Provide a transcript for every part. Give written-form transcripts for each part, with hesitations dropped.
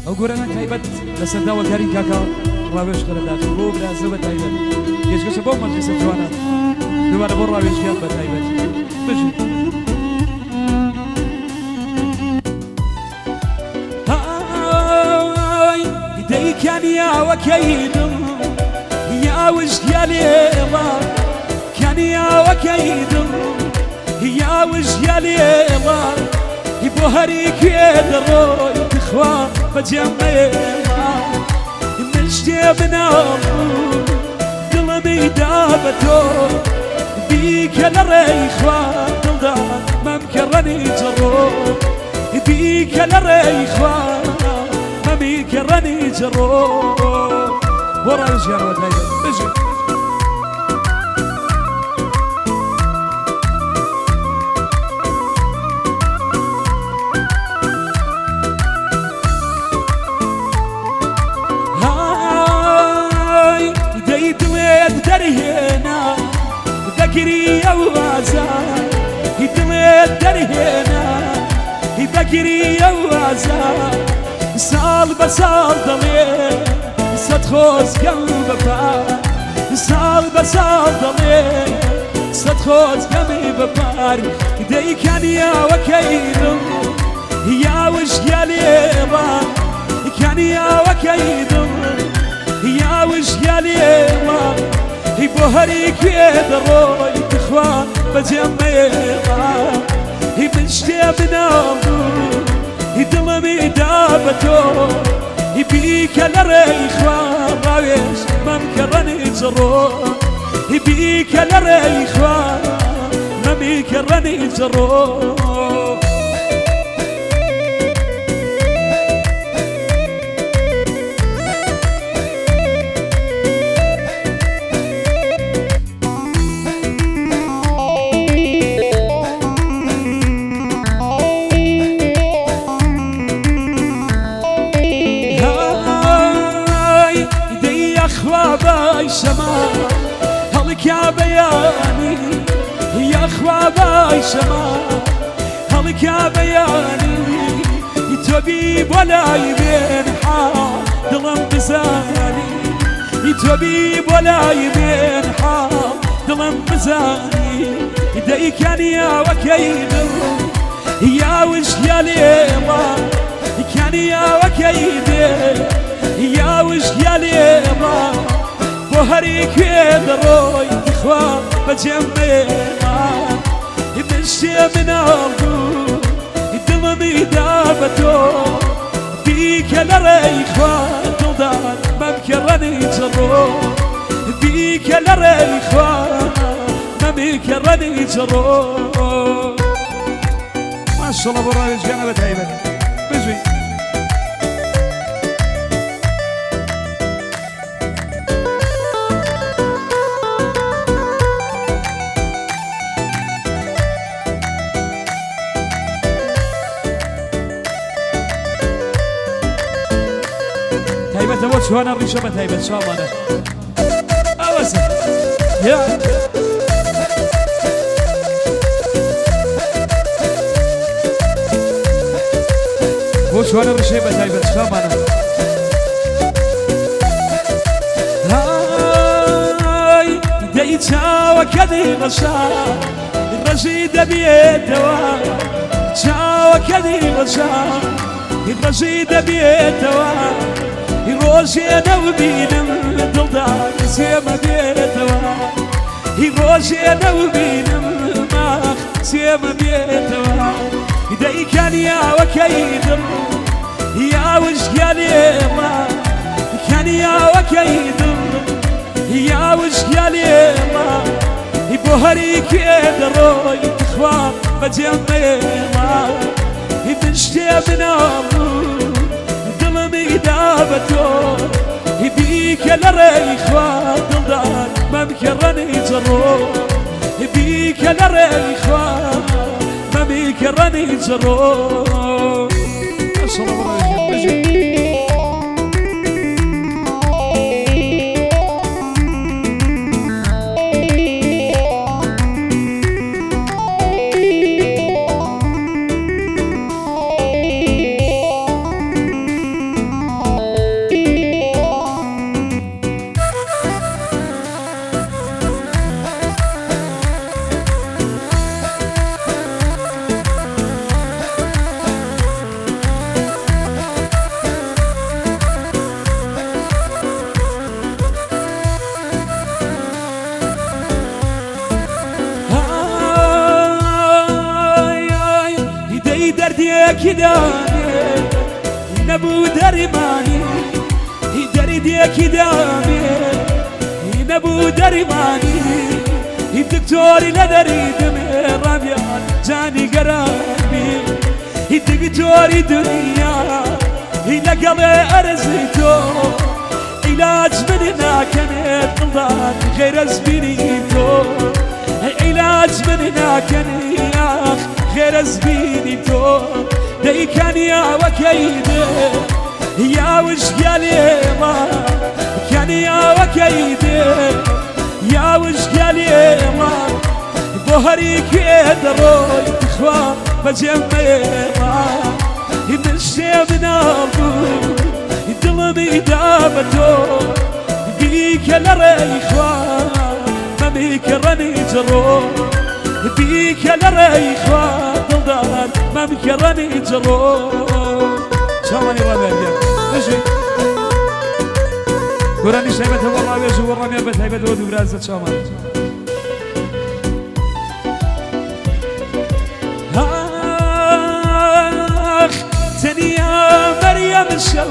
ئەو گۆرانە تایبەت لە سەرداوەکاری کاکا ڕاوێژ خەرە داخل بۆ برازە بە تایبەت پێشکەشە بۆ مەجلیسە جوانە دوبارە بۆ ڕاوێژیان بە تایبەت بژین وكيدم يا وجه ليلا كان يا وكيدم يا وجه ليلا يبهريك يدرو تخوى بجميلا من جيبنا دلمي دابتو بيك لريخوا دلدان ما مكرني جرو بيك لريخوا كرني جرو ورا الجرو دايما بجي هاي ديت ويد درهنا ذكري يا وازان يتميت درهنا ذكري يا وازان سال بسال ضلي ستخوز قلب بار سال بسال ضلي ستخوز قلب بار دي كان يا وكيدم يا وش يليما كان يا وكيدم يا وش يليما يبهريك يدرو يتخوى بجميلا يبنشتي يدلمي دابتو يبيك لريخوا راويش ما مكرني جرو يبيك لريخوا ما مكرني جرو باي شما هلك يا بياني يا اخوا باي شما هلك يا بياني يتوبيب ولا يبين حال دلم بزاني يتوبيب ولا يبين حال دلم بزاني يدي كان يا وكيدم يا وش يا ليما كان يا وكيدم يا وش يا ليما بهريك يدرو يتخوى بجميلا يمشي من أرضو يدلمي دابتو بيك لريخوى دلدان ما مكرني جرو بيك لريخوى ما مكرني جرو ما شاء الله برايج جانا بتعيبك بجي تايبة وش هنا الرشبة تايبة شامانة أوسع يا وش هنا الرشبة تايبة شامانة هاي ديتا وكذي غشا الرشيد بيتوا شا وكذي غشا الرشيد بيتوا يروشي أنا وبينم دلدان سيما بيتوا يروشي أنا وبينم ماخ سيما بيتوا يدي كان يا وكيدم يا وش يا ليما كان يا وكيدم يا وش يا ليما يبهريك يدرو يتخوى بجميلا يبنشتي من أمو دابتو يبيك لريخوا دلدان ما مكرني جرو يبيك لريخوا ما مكرني جرو دامي نبو درماني درديك دامي نبو درماني الدكتوري لدريد من ربيان جاني قرامي الدكتوري دنيا لقلي أرزيتو علاج مننا كان نضال غير زبينيتو علاج مننا كان غير زبينيتو دي كان يا وكيده يا وش قالي ما كان يا وكيده يا وش قالي ما بهري كدروي اخوان بجمع من نابو دلمي دابتو بيك لريخوان ما بيك راني جرو بيك لريخوان ضلال ما بيك راني جرو شامني ربيع ماشي قراني شايبته والله بيجو والرمي بتهيبته ودو برازة شامان تنيا مريم الشو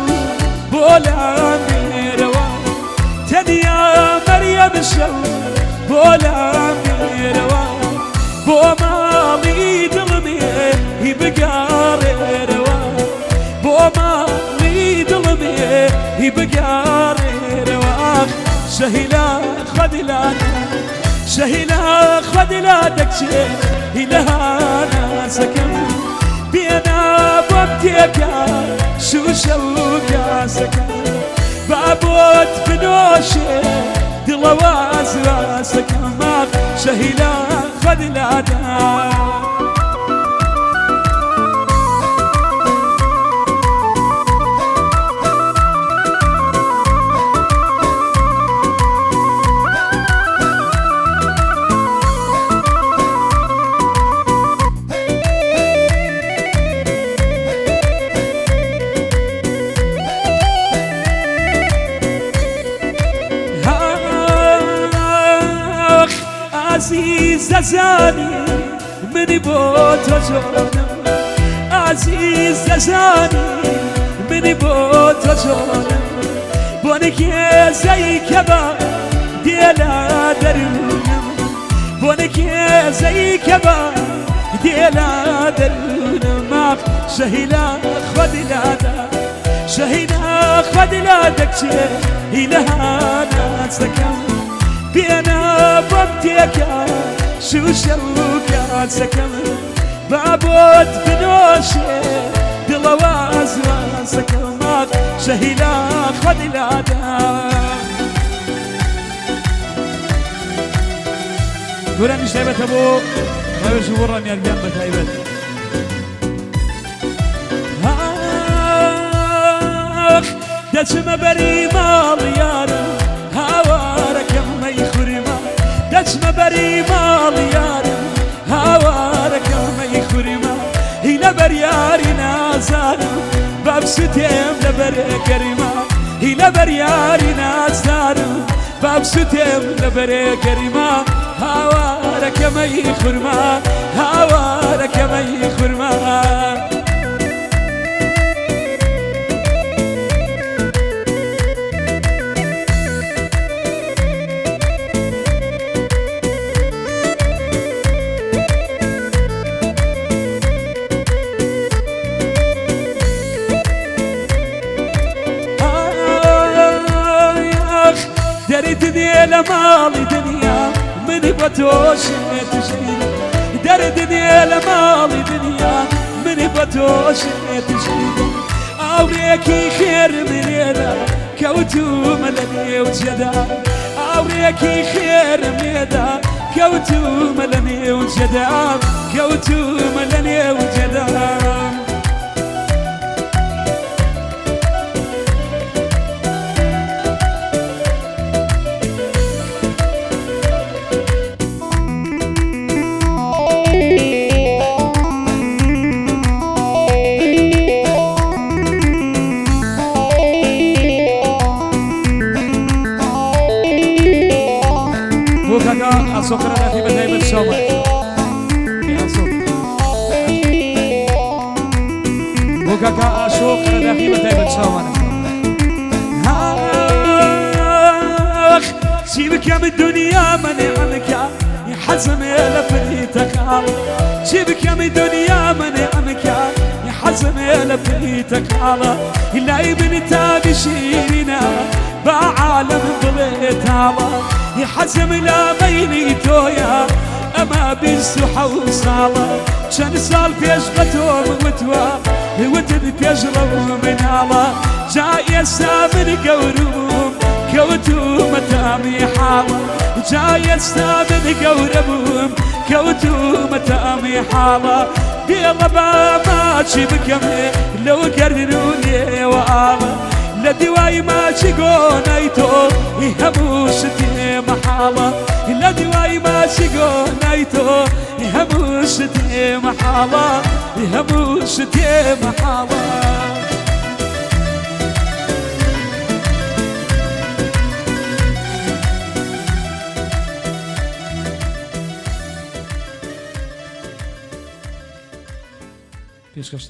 بولا ميروا تنيا مريم الشو بولا ميروا بو مالي دلمي يبقى روا بو مالي دلمي يبقى روا شهيلا خدلان شهيلا خدلانك شي لها سكن بينا بوبتيكا شو شوكا سكا بابوت بنوشي دلواز راسكا ماخ شهيلا خدلادا عزيز زاني من بوت جونم عزيز زاني من بوت جونم بونك زي كبا ديلا درونم بونك زي كبا ديلا درونم شهيلا خدلادا شهيلا خدلادك شي لها ناسكم بينا بمتيكا شو شوكا سكن بابوت بنوشي دلواز سكن مات شهيلا خدلادا قولان ايش تايبت ابو ما يشوف الرمي القيام بتايبت دجم بري مال يارا هوارك ما يخرما دجم بري مال يارا هوارك ما يخرما هنا برياري نازانا باب ستيم لبري كريما هنا برياري نازانا باب ستيم لبري كريما هوارك ما يخرما هوارك ما يخرما دردني لمالي دنيا من بتوش تجي دردني لمالي دنيا من بتوش تجي أوريكي خير من يدا كوتو ملني وجدا أوريكي خير من يدا كوتو ملني وجدا كوتو ملني وجدا سكرنا في بداية الشمال يا سكر وكاكا أشوق داخل بتايبة شوانا سيبك يا من الدنيا مني عنك يا حزم يا لفريتك الله سيبك يا من الدنيا مني عنك يا حزم يا لفريتك الله إلا ابن تابي شيرنا بعالم ضليت الله يا حزم لا بيني تويا أما بالسحة وصالة شان صال بيشغتهم وتوا وتد بيجروا من الله جاي السامن قوروم كوتو متامي حالة جاي السامن قوربهم كوتو متامي حالة بيربا ما تشبكمي لو قرروني وآلة لدواي ما شقونيتو يهموشتي محالة لدواي ما شقونيتو يهموشتي محالة يهموشتي محالة پیشکش